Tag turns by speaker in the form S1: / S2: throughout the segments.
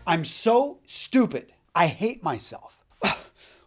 S1: I'm so stupid. I hate myself.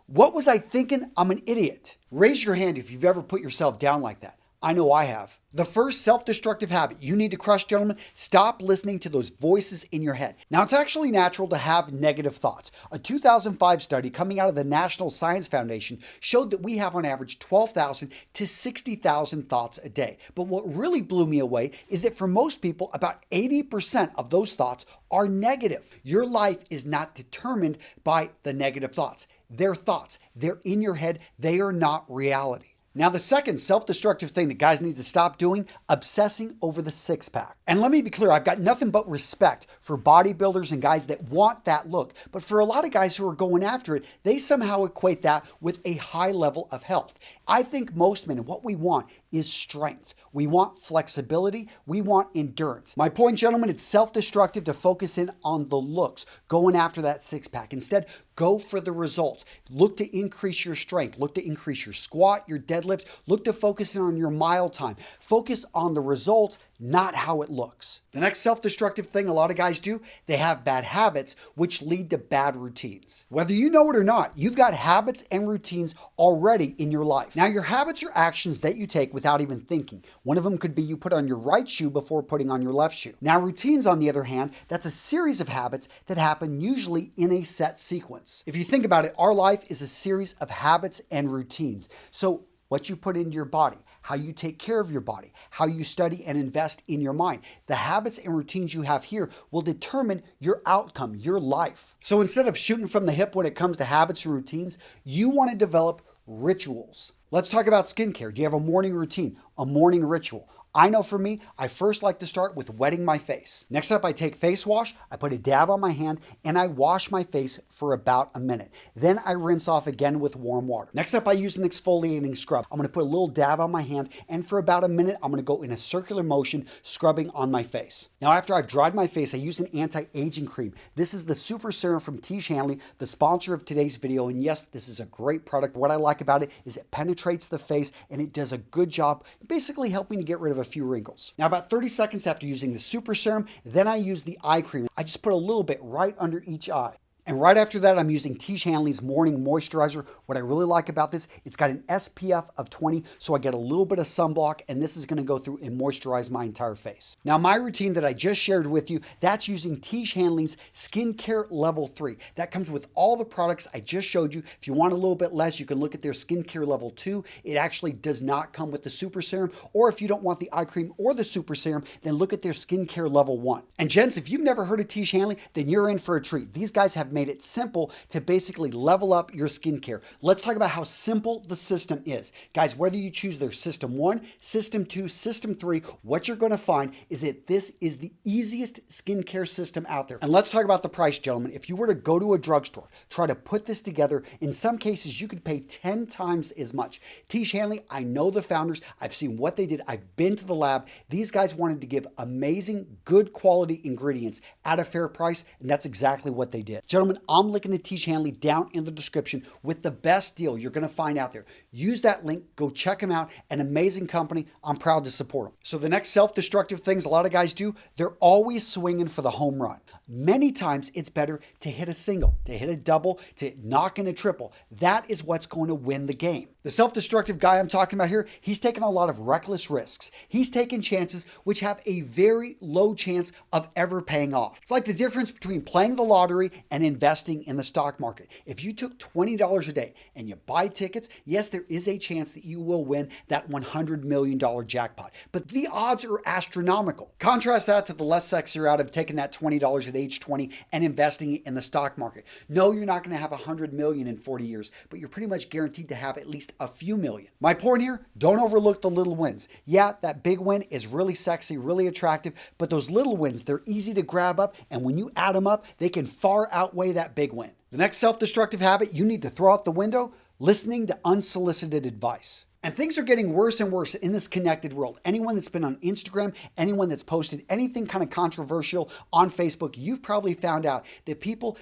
S1: What was I thinking? I'm an idiot. Raise your hand if you've ever put yourself down like that. I know I have. The first self-destructive habit you need to crush, gentlemen, stop listening to those voices in your head. Now, it's actually natural to have negative thoughts. A 2005 study coming out of the National Science Foundation showed that we have on average 12,000 to 60,000 thoughts a day. But what really blew me away is that for most people, about 80% of those thoughts are negative. Your life is not determined by the negative thoughts. They're thoughts. They're in your head. They are not reality. Now, the second self-destructive thing that guys need to stop doing, obsessing over the six-pack. And let me be clear, I've got nothing but respect for bodybuilders and guys that want that look. But for a lot of guys who are going after it, they somehow equate that with a high level of health. I think most men, what we want is strength. We want flexibility. We want endurance. My point, gentlemen, it's self-destructive to focus in on the looks, going after that six-pack. Instead, go for the results. Look to increase your strength. Look to increase your squat, your deadlifts. Look to focus in on your mile time. Focus on the results, not how it looks. The next self-destructive thing a lot of guys do, they have bad habits, which lead to bad routines. Whether you know it or not, you've got habits and routines already in your life. Now, your habits are actions that you take without even thinking. One of them could be you put on your right shoe before putting on your left shoe. Now, routines, on the other hand, that's a series of habits that happen usually in a set sequence. If you think about it, our life is a series of habits and routines. So what you put into your body, how you take care of your body, how you study and invest in your mind. The habits and routines you have here will determine your outcome, your life. So instead of shooting from the hip when it comes to habits and routines, you want to develop rituals. Let's talk about skincare. Do you have a morning routine, a morning ritual? I know for me, I first like to start with wetting my face. Next up, I take face wash, I put a dab on my hand, and I wash my face for about a minute. Then I rinse off again with warm water. Next up, I use an exfoliating scrub. I'm gonna put a little dab on my hand, and for about a minute, I'm gonna go in a circular motion, scrubbing on my face. Now, after I've dried my face, I use an anti-aging cream. This is the Super Serum from T. Shanley, the sponsor of today's video, and yes, this is a great product. What I like about it is it penetrates the face, and it does a good job basically helping to get rid of a few wrinkles. Now, about 30 seconds after using the Super Serum, then I use the eye cream. I just put a little bit right under each eye. And right after that, I'm using T. Shanley's Morning Moisturizer. What I really like about this, it's got an SPF of 20, so I get a little bit of sunblock, and this is gonna go through and moisturize my entire face. Now, my routine that I just shared with you, that's using T. Shanley's Skincare Level 3. That comes with all the products I just showed you. If you want a little bit less, you can look at their Skincare Level 2. It actually does not come with the Super Serum, or if you don't want the eye cream or the Super Serum, then look at their Skincare Level 1. And gents, if you've never heard of T. Shanley, then you're in for a treat. These guys have made it simple to basically level up your skincare. Let's talk about how simple the system is. Guys, whether you choose their System 1, System 2, System 3, what you're going to find is that this is the easiest skincare system out there. And let's talk about the price, gentlemen. If you were to go to a drugstore, try to put this together, in some cases you could pay 10 times as much. T. Shanley, I know the founders. I've seen what they did. I've been to the lab. These guys wanted to give amazing, good quality ingredients at a fair price, and that's exactly what they did. Gentlemen, I'm linking to T. Shanley down in the description with the best deal you're going to find out there. Use that link. Go check them out. An amazing company. I'm proud to support them. So the next self-destructive things a lot of guys do, they're always swinging for the home run. Many times it's better to hit a single, to hit a double, to knock in a triple. That is what's going to win the game. The self-destructive guy I'm talking about here, he's taking a lot of reckless risks. He's taking chances which have a very low chance of ever paying off. It's like the difference between playing the lottery and investing in the stock market. If you took $20 a day and you buy tickets, yes, there is a chance that you will win that $100 million jackpot, but the odds are astronomical. Contrast that to the less sexy route of taking that $20 at age 20 and investing it in the stock market. No, you're not going to have $100 million in 40 years, but you're pretty much guaranteed to have at least a few million. My point here, don't overlook the little wins. Yeah, that big win is really sexy, really attractive, but those little wins, they're easy to grab up, and when you add them up, they can far outweigh that big win. The next self-destructive habit you need to throw out the window, listening to unsolicited advice. And things are getting worse and worse in this connected world. Anyone that's been on Instagram, anyone that's posted anything kind of controversial on Facebook, you've probably found out that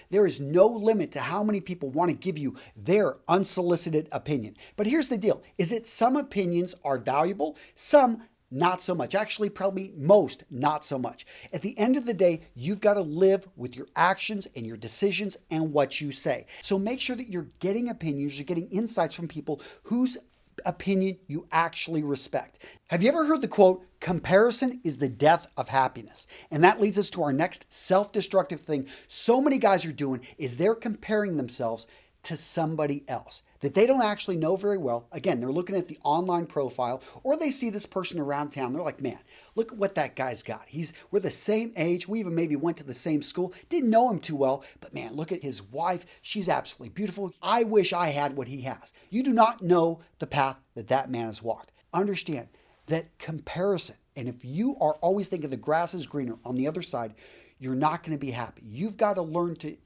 S1: there is no limit to how many people want to give you their unsolicited opinion. But here's the deal, is that some opinions are valuable, some not so much. Actually, probably most, not so much. At the end of the day, you've got to live with your actions and your decisions and what you say. So make sure that you're getting opinions, you're getting insights from people whose opinion you actually respect. Have you ever heard the quote, comparison is the death of happiness? And that leads us to our next self-destructive thing so many guys are doing is they're comparing themselves to somebody else that they don't actually know very well. Again, they're looking at the online profile or they see this person around town. They're like, man, look at what that guy's got. We're the same age. We even maybe went to the same school. Didn't know him too well, but man, look at his wife. She's absolutely beautiful. I wish I had what he has. You do not know the path that that man has walked. Understand that comparison. And if you are always thinking the grass is greener on the other side, you're not going to be happy. You've got to learn to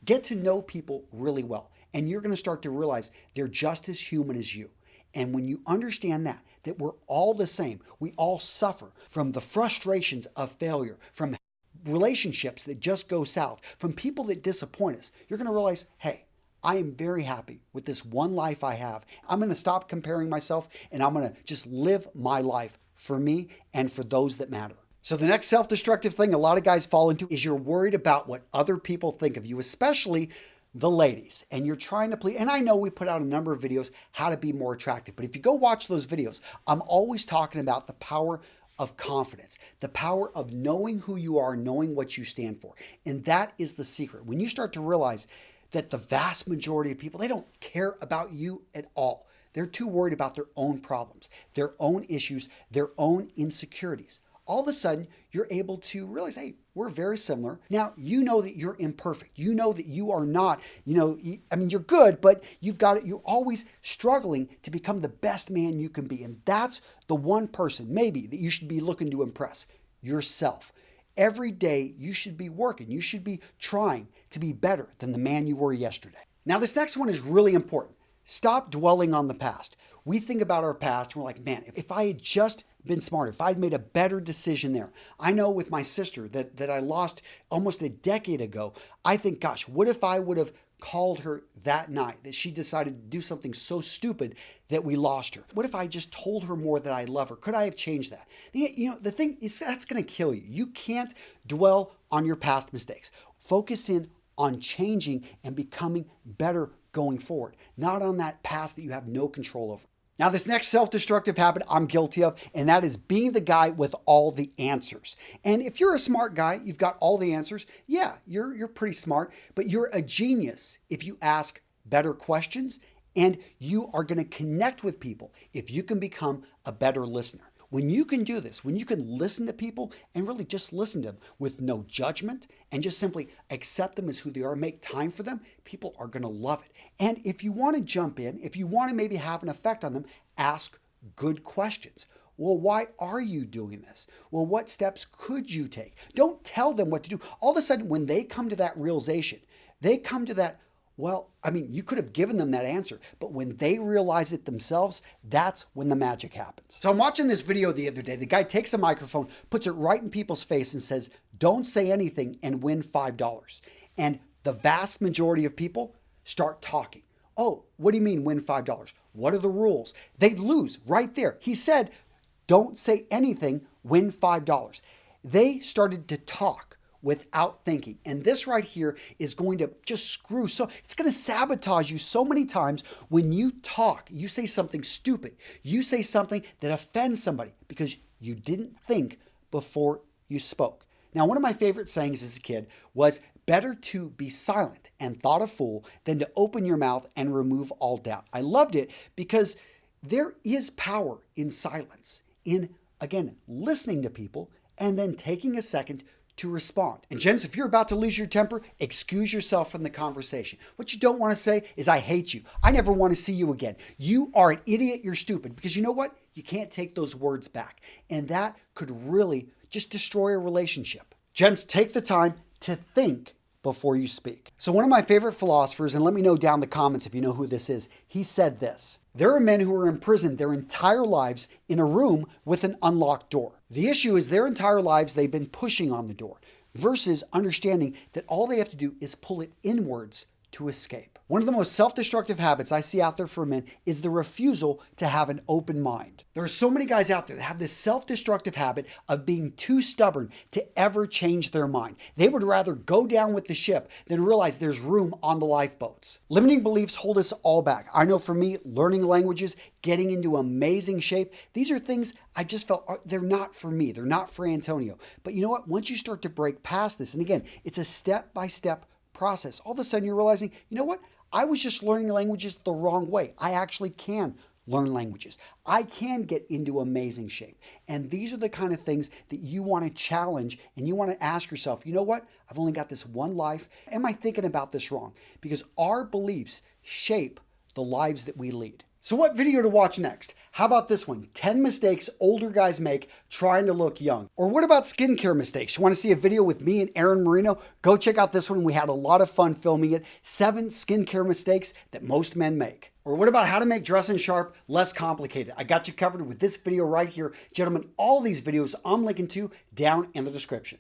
S1: get to know people really well. And you're going to start to realize they're just as human as you. And when you understand that we're all the same, we all suffer from the frustrations of failure, from relationships that just go south, from people that disappoint us, you're going to realize, hey, I am very happy with this one life I have. I'm going to stop comparing myself and I'm going to just live my life for me and for those that matter. So the next self-destructive thing a lot of guys fall into is you're worried about what other people think of you, especially the ladies, and you're trying to please. And I know we put out a number of videos how to be more attractive, but if you go watch those videos, I'm always talking about the power of confidence, the power of knowing who you are, knowing what you stand for. And that is the secret. When you start to realize that the vast majority of people, they don't care about you at all. They're too worried about their own problems, their own issues, their own insecurities. All of a sudden, you're able to realize, hey, we're very similar. Now, you know that you're imperfect. You know that you are not, you're good, but you're always struggling to become the best man you can be. And that's the one person maybe that you should be looking to impress, yourself. Every day you should be working. You should be trying to be better than the man you were yesterday. Now, this next one is really important. Stop dwelling on the past. We think about our past and we're like, man, if I had just been smarter, if I'd made a better decision there. I know with my sister that I lost almost a decade ago, I think, gosh, what if I would have called her that night that she decided to do something so stupid that we lost her? What if I just told her more that I love her? Could I have changed that? The thing is that's going to kill you. You can't dwell on your past mistakes. Focus in on changing and becoming better going forward, not on that past that you have no control over. Now, this next self-destructive habit I'm guilty of, and that is being the guy with all the answers. And if you're a smart guy, you've got all the answers. Yeah, you're pretty smart, but you're a genius if you ask better questions, and you are going to connect with people if you can become a better listener. When you can do this, when you can listen to people and really just listen to them with no judgment and just simply accept them as who they are, make time for them, people are going to love it. And if you want to jump in, if you want to maybe have an effect on them, ask good questions. Well, why are you doing this? Well, what steps could you take? Don't tell them what to do. All of a sudden, when they come to that realization, they come to that, you could have given them that answer, but when they realize it themselves, that's when the magic happens. So I'm watching this video the other day. The guy takes a microphone, puts it right in people's face and says, don't say anything and win $5. And the vast majority of people start talking. Oh, what do you mean win $5? What are the rules? They lose right there. He said, don't say anything, win $5. They started to talk without thinking. And this right here is going to just it's going to sabotage you so many times when you talk. You say something stupid. You say something that offends somebody because you didn't think before you spoke. Now, one of my favorite sayings as a kid was, better to be silent and thought a fool than to open your mouth and remove all doubt. I loved it because there is power in silence, in, again, listening to people and then taking a second to respond. And gents, if you're about to lose your temper, excuse yourself from the conversation. What you don't want to say is, I hate you. I never want to see you again. You are an idiot. You're stupid. Because you know what? You can't take those words back. And that could really just destroy a relationship. Gents, take the time to think before you speak. So one of my favorite philosophers, and let me know down in the comments if you know who this is, he said this: there are men who are imprisoned their entire lives in a room with an unlocked door. The issue is their entire lives they've been pushing on the door versus understanding that all they have to do is pull it inwards to escape. One of the most self-destructive habits I see out there for men is the refusal to have an open mind. There are so many guys out there that have this self-destructive habit of being too stubborn to ever change their mind. They would rather go down with the ship than realize there's room on the lifeboats. Limiting beliefs hold us all back. I know for me, learning languages, getting into amazing shape, these are things I just felt they're not for me. They're not for Antonio. But you know what? Once you start to break past this, and again, it's a step-by-step process, all of a sudden you're realizing, you know what? I was just learning languages the wrong way. I actually can learn languages. I can get into amazing shape. And these are the kind of things that you want to challenge and you want to ask yourself, you know what? I've only got this one life. Am I thinking about this wrong? Because our beliefs shape the lives that we lead. So what video to watch next? How about this one? 10 mistakes older guys make trying to look young. Or what about skincare mistakes? You want to see a video with me and Aaron Marino? Go check out this one. We had a lot of fun filming it. 7 skincare mistakes that most men make. Or what about how to make dressing sharp less complicated? I got you covered with this video right here. Gentlemen, all these videos I'm linking to down in the description.